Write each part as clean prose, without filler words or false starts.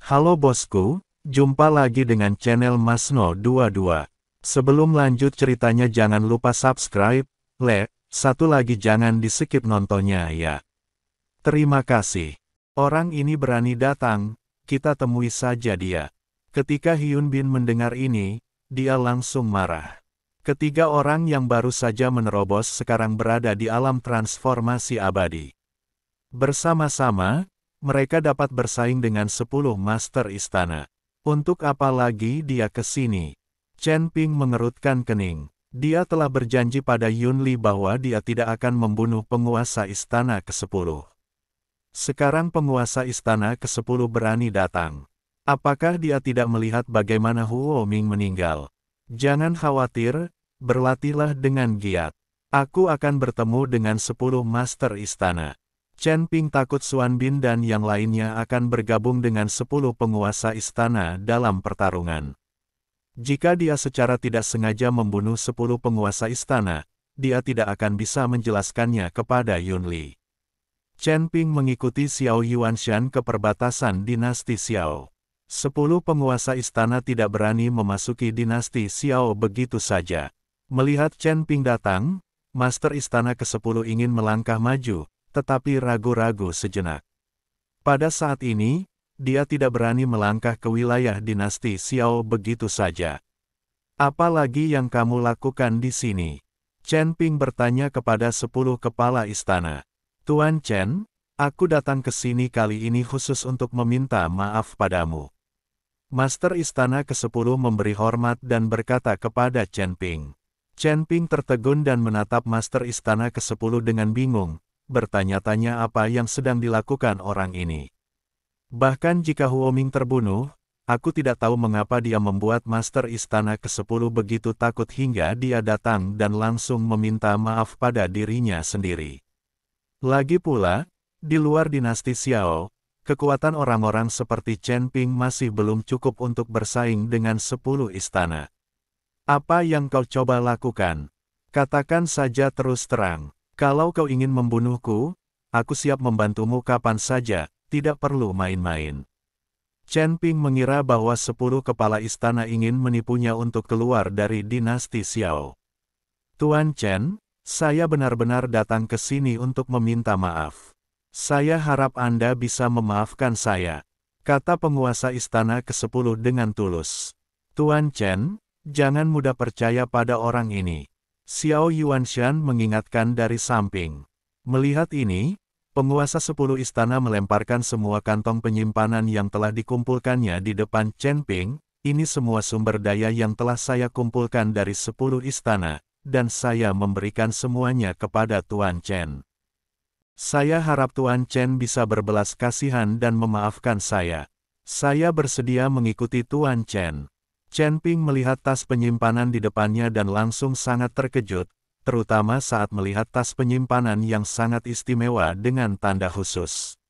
Halo bosku, jumpa lagi dengan channel Masno22. Sebelum lanjut ceritanya jangan lupa subscribe, like, satu lagi jangan di-skip nontonnya ya. Terima kasih. Orang ini berani datang, kita temui saja dia. Ketika Hyun Bin mendengar ini, dia langsung marah. Ketiga orang yang baru saja menerobos sekarang berada di alam transformasi abadi. Bersama-sama, mereka dapat bersaing dengan 10 master istana. Untuk apa lagi dia ke sini? Chen Ping mengerutkan kening. Dia telah berjanji pada Yun Li bahwa dia tidak akan membunuh penguasa istana ke-10. Sekarang penguasa istana ke-10 berani datang. Apakah dia tidak melihat bagaimana Huo Ming meninggal? Jangan khawatir, berlatihlah dengan giat. Aku akan bertemu dengan 10 master istana. Chen Ping takut Xuan Bin dan yang lainnya akan bergabung dengan 10 penguasa istana dalam pertarungan. Jika dia secara tidak sengaja membunuh 10 penguasa istana, dia tidak akan bisa menjelaskannya kepada Yun Li. Chen Ping mengikuti Xiao Yuanshan ke perbatasan dinasti Xiao. 10 penguasa istana tidak berani memasuki dinasti Xiao begitu saja. Melihat Chen Ping datang, Master Istana ke-10 ingin melangkah maju, tetapi ragu-ragu sejenak. Pada saat ini, dia tidak berani melangkah ke wilayah dinasti Xiao begitu saja. Apa lagi yang kamu lakukan di sini? Chen Ping bertanya kepada 10 kepala istana. Tuan Chen, aku datang ke sini kali ini khusus untuk meminta maaf padamu. Master Istana ke-10 memberi hormat dan berkata kepada Chen Ping. Chen Ping tertegun dan menatap Master Istana ke-10 dengan bingung, bertanya-tanya apa yang sedang dilakukan orang ini. Bahkan jika Huo Ming terbunuh, aku tidak tahu mengapa dia membuat Master Istana ke-10 begitu takut hingga dia datang dan langsung meminta maaf pada dirinya sendiri. Lagi pula, di luar dinasti Xiao, kekuatan orang-orang seperti Chen Ping masih belum cukup untuk bersaing dengan 10 istana. Apa yang kau coba lakukan? Katakan saja terus terang. Kalau kau ingin membunuhku, aku siap membantumu kapan saja, tidak perlu main-main. Chen Ping mengira bahwa 10 kepala istana ingin menipunya untuk keluar dari dinasti Xiao. Tuan Chen, saya benar-benar datang ke sini untuk meminta maaf. Saya harap Anda bisa memaafkan saya, kata penguasa istana ke-10 dengan tulus. Tuan Chen, jangan mudah percaya pada orang ini. Xiao Yuanshan mengingatkan dari samping. Melihat ini, penguasa 10 istana melemparkan semua kantong penyimpanan yang telah dikumpulkannya di depan Chen Ping. Ini semua sumber daya yang telah saya kumpulkan dari 10 istana, dan saya memberikan semuanya kepada Tuan Chen. Saya harap Tuan Chen bisa berbelas kasihan dan memaafkan saya. Saya bersedia mengikuti Tuan Chen. Chen Ping melihat tas penyimpanan di depannya dan langsung sangat terkejut, terutama saat melihat tas penyimpanan yang sangat istimewa dengan tanda khusus.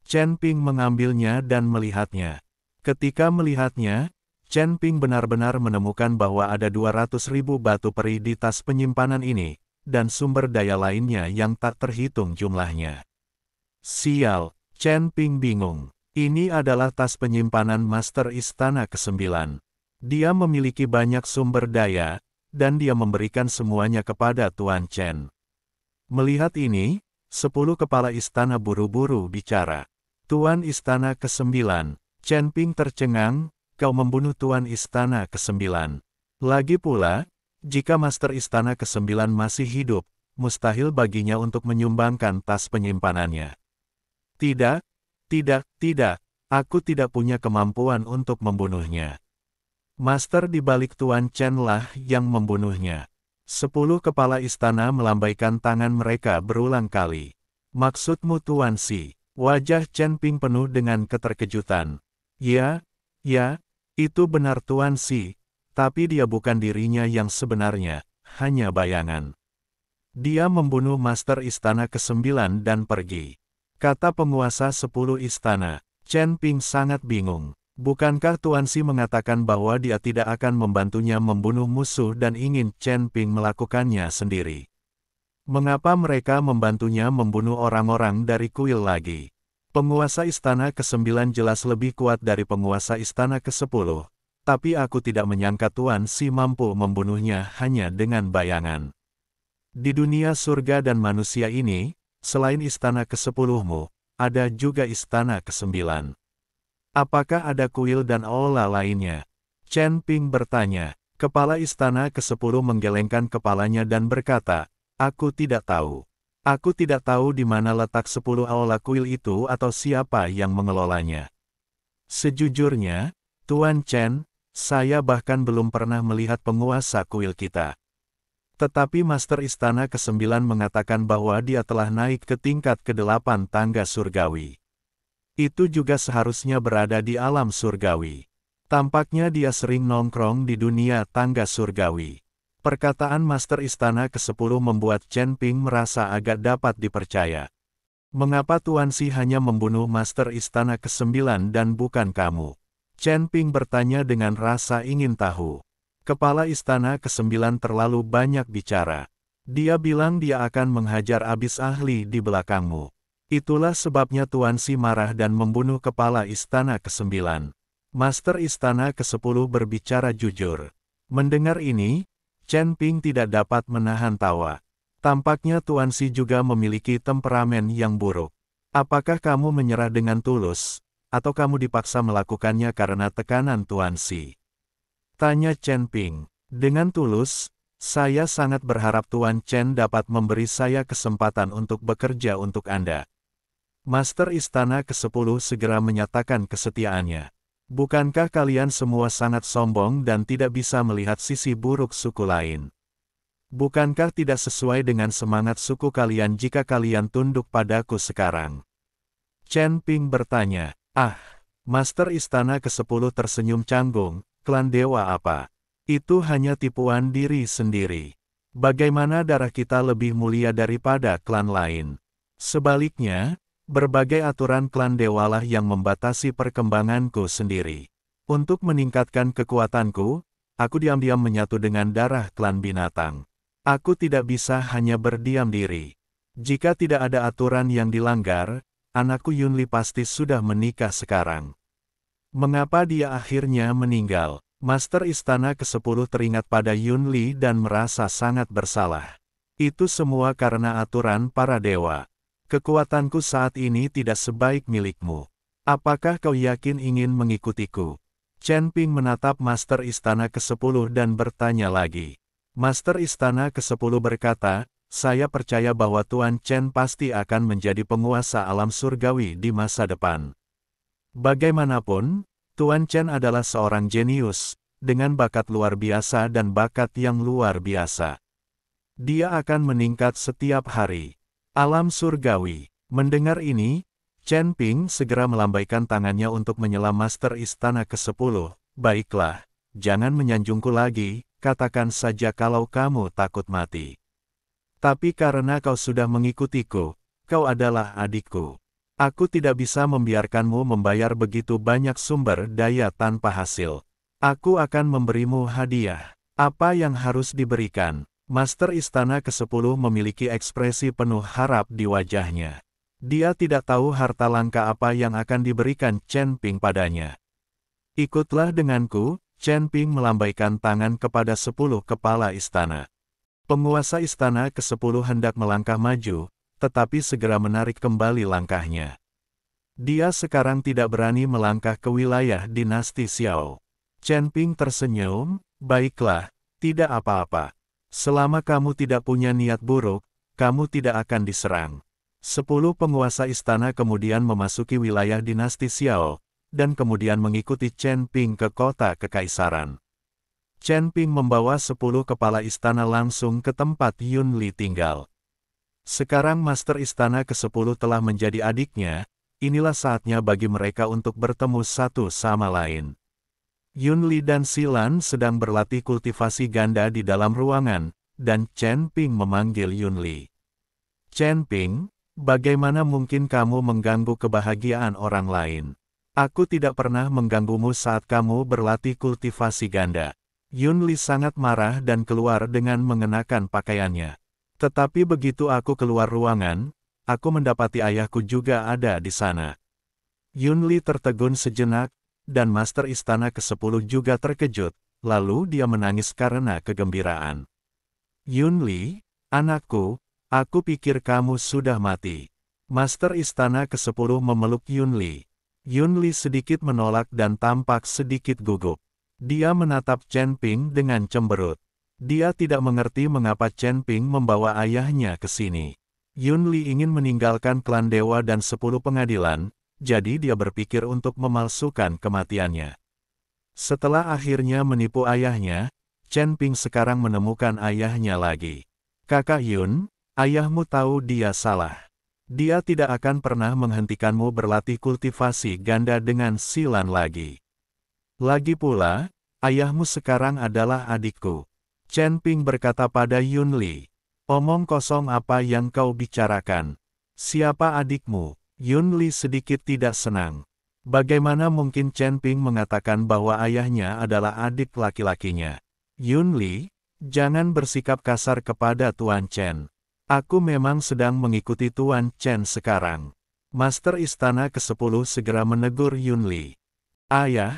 Chen Ping mengambilnya dan melihatnya. Ketika melihatnya, Chen Ping benar-benar menemukan bahwa ada 200.000 batu peri di tas penyimpanan ini, dan sumber daya lainnya yang tak terhitung jumlahnya. Sial, Chen Ping bingung. Ini adalah tas penyimpanan Master Istana ke-9. Dia memiliki banyak sumber daya, dan dia memberikan semuanya kepada Tuan Chen. Melihat ini, 10 kepala istana buru-buru bicara. Tuan Istana ke-9, Chen Ping tercengang, kau membunuh Tuan Istana ke-9. Lagi pula, jika Master Istana ke-9 masih hidup, mustahil baginya untuk menyumbangkan tas penyimpanannya. Tidak, aku tidak punya kemampuan untuk membunuhnya. Master di balik Tuan Chen lah yang membunuhnya. 10 kepala istana melambaikan tangan mereka berulang kali. Maksudmu Tuan Si? Wajah Chen Ping penuh dengan keterkejutan. Ya, itu benar Tuan Si. Tapi dia bukan dirinya yang sebenarnya, hanya bayangan. Dia membunuh Master Istana ke-9 dan pergi. Kata penguasa 10 istana. Chen Ping sangat bingung. Bukankah Tuan Si mengatakan bahwa dia tidak akan membantunya membunuh musuh dan ingin Chen Ping melakukannya sendiri? Mengapa mereka membantunya membunuh orang-orang dari kuil lagi? Penguasa istana ke-9 jelas lebih kuat dari penguasa istana ke-10, tapi aku tidak menyangka Tuan Si mampu membunuhnya hanya dengan bayangan. Di dunia surga dan manusia ini, selain istana ke-10-mu, ada juga istana ke-9. Apakah ada kuil dan aula lainnya? Chen Ping bertanya. Kepala istana ke-10 menggelengkan kepalanya dan berkata, aku tidak tahu. Aku tidak tahu di mana letak 10 aula kuil itu atau siapa yang mengelolanya. Sejujurnya, Tuan Chen, saya bahkan belum pernah melihat penguasa kuil kita. Tetapi Master Istana ke-9 mengatakan bahwa dia telah naik ke tingkat ke-8 tangga surgawi. Itu juga seharusnya berada di alam surgawi. Tampaknya dia sering nongkrong di dunia tangga surgawi. Perkataan Master Istana ke-10 membuat Chen Ping merasa agak dapat dipercaya. Mengapa Tuan Si hanya membunuh Master Istana ke-9 dan bukan kamu? Chen Ping bertanya dengan rasa ingin tahu. Kepala Istana ke-9 terlalu banyak bicara. Dia bilang dia akan menghajar abis ahli di belakangmu. Itulah sebabnya Tuan Si marah dan membunuh kepala Istana ke-9. Master Istana ke-10 berbicara jujur. Mendengar ini, Chen Ping tidak dapat menahan tawa. Tampaknya Tuan Si juga memiliki temperamen yang buruk. Apakah kamu menyerah dengan tulus, atau kamu dipaksa melakukannya karena tekanan Tuan Si? Tanya Chen Ping. Dengan tulus, saya sangat berharap Tuan Chen dapat memberi saya kesempatan untuk bekerja untuk Anda. Master Istana ke-10 segera menyatakan kesetiaannya. Bukankah kalian semua sangat sombong dan tidak bisa melihat sisi buruk suku lain? Bukankah tidak sesuai dengan semangat suku kalian jika kalian tunduk padaku sekarang? Chen Ping bertanya. Master Istana ke-10 tersenyum canggung, klan dewa apa? Itu hanya tipuan diri sendiri. Bagaimana darah kita lebih mulia daripada klan lain? Sebaliknya, berbagai aturan klan dewalah yang membatasi perkembanganku sendiri. Untuk meningkatkan kekuatanku, aku diam-diam menyatu dengan darah klan binatang. Aku tidak bisa hanya berdiam diri. Jika tidak ada aturan yang dilanggar, anakku Yunli pasti sudah menikah sekarang. Mengapa dia akhirnya meninggal? Master Istana ke-10 teringat pada Yunli dan merasa sangat bersalah. Itu semua karena aturan para dewa. Kekuatanku saat ini tidak sebaik milikmu. Apakah kau yakin ingin mengikutiku? Chen Ping menatap Master Istana ke-10 dan bertanya lagi. Master Istana ke-10 berkata, saya percaya bahwa Tuan Chen pasti akan menjadi penguasa alam surgawi di masa depan. Bagaimanapun, Tuan Chen adalah seorang jenius, dengan bakat luar biasa dan bakat yang luar biasa. Dia akan meningkat setiap hari. Alam surgawi. Mendengar ini, Chen Ping segera melambaikan tangannya untuk menyelam Master Istana ke-10. Baiklah, jangan menyanjungku lagi, katakan saja kalau kamu takut mati. Tapi karena kau sudah mengikutiku, kau adalah adikku. Aku tidak bisa membiarkanmu membayar begitu banyak sumber daya tanpa hasil. Aku akan memberimu hadiah. Apa yang harus diberikan? Master Istana ke-10 memiliki ekspresi penuh harap di wajahnya. Dia tidak tahu harta langka apa yang akan diberikan Chen Ping padanya. Ikutlah denganku, Chen Ping melambaikan tangan kepada 10 kepala istana. Penguasa istana ke-10 hendak melangkah maju, tetapi segera menarik kembali langkahnya. Dia sekarang tidak berani melangkah ke wilayah dinasti Xiao. Chen Ping tersenyum, baiklah, tidak apa-apa. Selama kamu tidak punya niat buruk, kamu tidak akan diserang. 10 penguasa istana kemudian memasuki wilayah dinasti Xiao, dan kemudian mengikuti Chen Ping ke kota kekaisaran. Chen Ping membawa 10 kepala istana langsung ke tempat Yunli tinggal. Sekarang Master Istana ke-10 telah menjadi adiknya, inilah saatnya bagi mereka untuk bertemu satu sama lain. Yunli dan Xilan sedang berlatih kultivasi ganda di dalam ruangan, dan Chen Ping memanggil Yunli. Chen Ping, bagaimana mungkin kamu mengganggu kebahagiaan orang lain? Aku tidak pernah mengganggumu saat kamu berlatih kultivasi ganda. Yunli sangat marah dan keluar dengan mengenakan pakaiannya. Tetapi begitu aku keluar ruangan, aku mendapati ayahku juga ada di sana. Yunli tertegun sejenak, dan Master Istana ke-10 juga terkejut, lalu dia menangis karena kegembiraan. Yunli, anakku, aku pikir kamu sudah mati. Master Istana ke-10 memeluk Yunli. Yunli sedikit menolak dan tampak sedikit gugup. Dia menatap Chen Ping dengan cemberut. Dia tidak mengerti mengapa Chen Ping membawa ayahnya ke sini. Yunli ingin meninggalkan klan dewa dan 10 pengadilan, jadi dia berpikir untuk memalsukan kematiannya. Setelah akhirnya menipu ayahnya, Chen Ping sekarang menemukan ayahnya lagi. Kakak Yun, ayahmu tahu dia salah. Dia tidak akan pernah menghentikanmu berlatih kultivasi ganda dengan Silan lagi. Lagi pula, ayahmu sekarang adalah adikku. Chen Ping berkata pada Yunli. Omong kosong apa yang kau bicarakan? Siapa adikmu? Yunli sedikit tidak senang. Bagaimana mungkin Chen Ping mengatakan bahwa ayahnya adalah adik laki-lakinya? Yunli, jangan bersikap kasar kepada Tuan Chen. Aku memang sedang mengikuti Tuan Chen sekarang. Master Istana ke-10 segera menegur Yunli. Ayah,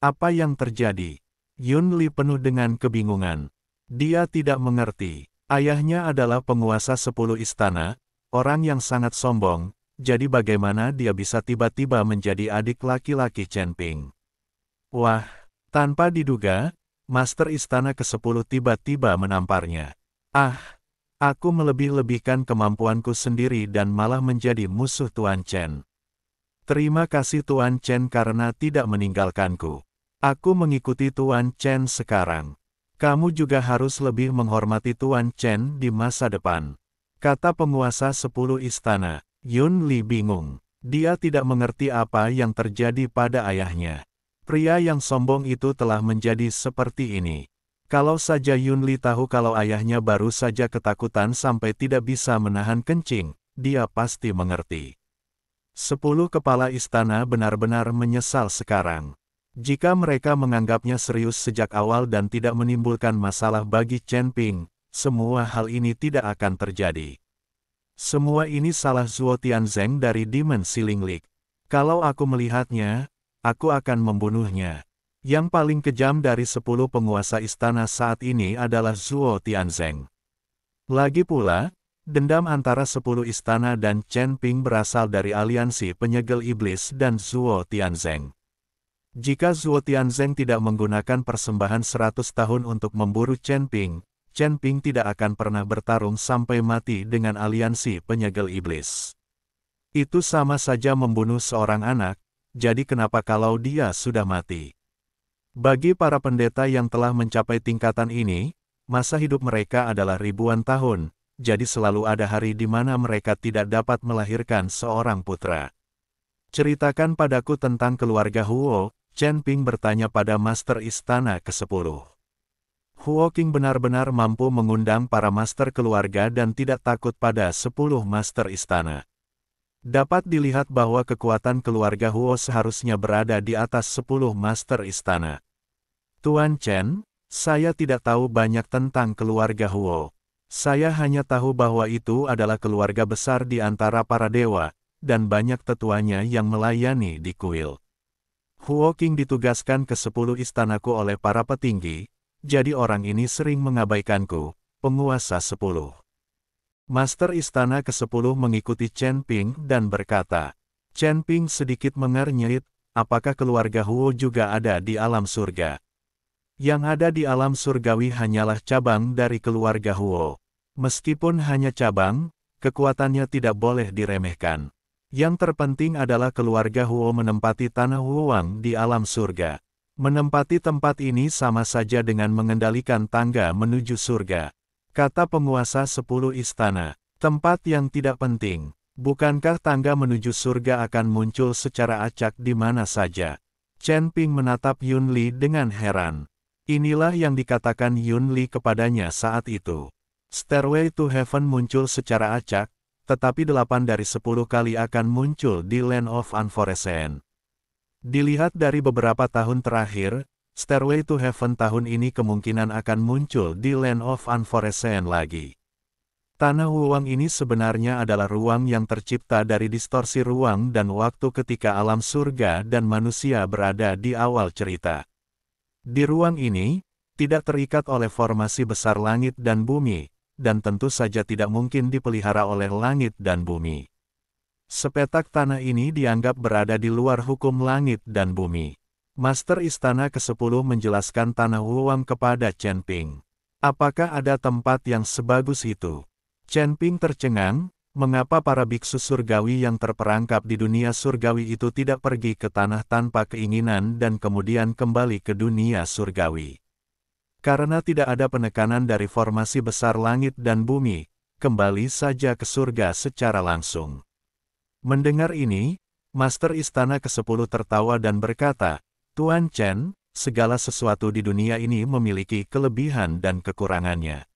apa yang terjadi? Yunli penuh dengan kebingungan. Dia tidak mengerti. Ayahnya adalah penguasa 10 istana, orang yang sangat sombong, jadi bagaimana dia bisa tiba-tiba menjadi adik laki-laki Chen Ping? Wah, tanpa diduga, Master Istana ke-10 tiba-tiba menamparnya. Ah, aku melebih-lebihkan kemampuanku sendiri dan malah menjadi musuh Tuan Chen. Terima kasih Tuan Chen karena tidak meninggalkanku. Aku mengikuti Tuan Chen sekarang. Kamu juga harus lebih menghormati Tuan Chen di masa depan. Kata penguasa 10 istana. Yunli bingung. Dia tidak mengerti apa yang terjadi pada ayahnya. Pria yang sombong itu telah menjadi seperti ini. Kalau saja Yunli tahu kalau ayahnya baru saja ketakutan sampai tidak bisa menahan kencing, dia pasti mengerti. 10 kepala istana benar-benar menyesal sekarang. Jika mereka menganggapnya serius sejak awal dan tidak menimbulkan masalah bagi Chen Ping, semua hal ini tidak akan terjadi. Semua ini salah Zhuo Tianzeng dari Demon Ceiling League. Kalau aku melihatnya, aku akan membunuhnya. Yang paling kejam dari 10 penguasa istana saat ini adalah Zhuo Tianzeng. Lagi pula, dendam antara 10 istana dan Chen Ping berasal dari aliansi penyegel iblis dan Zhuo Tianzeng. Jika Zhuo Tianzeng tidak menggunakan persembahan 100 tahun untuk memburu Chen Ping tidak akan pernah bertarung sampai mati dengan aliansi penyegel iblis. Itu sama saja membunuh seorang anak, jadi kenapa kalau dia sudah mati? Bagi para pendeta yang telah mencapai tingkatan ini, masa hidup mereka adalah ribuan tahun, jadi selalu ada hari di mana mereka tidak dapat melahirkan seorang putra. Ceritakan padaku tentang keluarga Huo, Chen Ping bertanya pada Master Istana ke-10. Huo Qing benar-benar mampu mengundang para master keluarga dan tidak takut pada 10 master istana. Dapat dilihat bahwa kekuatan keluarga Huo seharusnya berada di atas 10 master istana. Tuan Chen, saya tidak tahu banyak tentang keluarga Huo. Saya hanya tahu bahwa itu adalah keluarga besar di antara para dewa, dan banyak tetuanya yang melayani di kuil. Huo Qing ditugaskan ke 10 istanaku oleh para petinggi, jadi orang ini sering mengabaikanku, penguasa 10. Master Istana ke-10 mengikuti Chen Ping dan berkata, Chen Ping sedikit mengernyit, apakah keluarga Huo juga ada di alam surga? Yang ada di alam surgawi hanyalah cabang dari keluarga Huo. Meskipun hanya cabang, kekuatannya tidak boleh diremehkan. Yang terpenting adalah keluarga Huo menempati tanah Huoang di alam surga. Menempati tempat ini sama saja dengan mengendalikan tangga menuju surga. Kata penguasa 10 istana, tempat yang tidak penting. Bukankah tangga menuju surga akan muncul secara acak di mana saja? Chen Ping menatap Yunli dengan heran. Inilah yang dikatakan Yunli kepadanya saat itu. Stairway to Heaven muncul secara acak, tetapi 8 dari 10 kali akan muncul di Land of Unforeseen. Dilihat dari beberapa tahun terakhir, Stairway to Heaven tahun ini kemungkinan akan muncul di Land of Unforeseen lagi. Tanah Wuwang ini sebenarnya adalah ruang yang tercipta dari distorsi ruang dan waktu ketika alam surga dan manusia berada di awal cerita. Di ruang ini, tidak terikat oleh formasi besar langit dan bumi, dan tentu saja tidak mungkin dipelihara oleh langit dan bumi. Sepetak tanah ini dianggap berada di luar hukum langit dan bumi. Master Istana ke-10 menjelaskan Tanah Wuwang kepada Chen Ping. Apakah ada tempat yang sebagus itu? Chen Ping tercengang, mengapa para biksu surgawi yang terperangkap di dunia surgawi itu tidak pergi ke tanah tanpa keinginan dan kemudian kembali ke dunia surgawi. Karena tidak ada penekanan dari formasi besar langit dan bumi, kembali saja ke surga secara langsung. Mendengar ini, Master Istana ke-10 tertawa dan berkata, Tuan Chen, segala sesuatu di dunia ini memiliki kelebihan dan kekurangannya.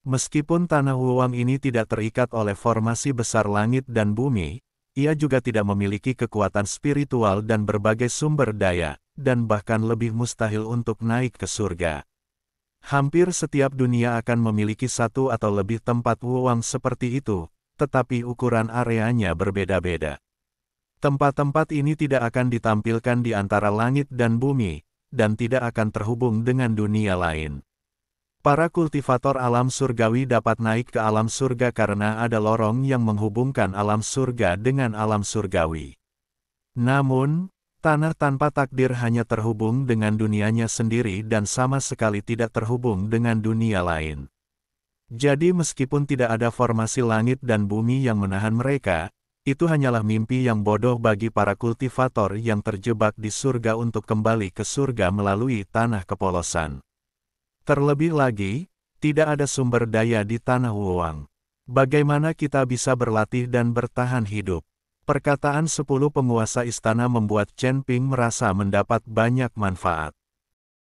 Meskipun Tanah Wuwang ini tidak terikat oleh formasi besar langit dan bumi, ia juga tidak memiliki kekuatan spiritual dan berbagai sumber daya, dan bahkan lebih mustahil untuk naik ke surga. Hampir setiap dunia akan memiliki satu atau lebih tempat Wuwang seperti itu, tetapi ukuran areanya berbeda-beda. Tempat-tempat ini tidak akan ditampilkan di antara langit dan bumi, dan tidak akan terhubung dengan dunia lain. Para kultivator alam surgawi dapat naik ke alam surga karena ada lorong yang menghubungkan alam surga dengan alam surgawi. Namun, tanah tanpa takdir hanya terhubung dengan dunianya sendiri dan sama sekali tidak terhubung dengan dunia lain. Jadi meskipun tidak ada formasi langit dan bumi yang menahan mereka, itu hanyalah mimpi yang bodoh bagi para kultivator yang terjebak di surga untuk kembali ke surga melalui tanah kepolosan. Terlebih lagi, tidak ada sumber daya di Tanah Wuwang. Bagaimana kita bisa berlatih dan bertahan hidup? Perkataan 10 penguasa istana membuat Chen Ping merasa mendapat banyak manfaat.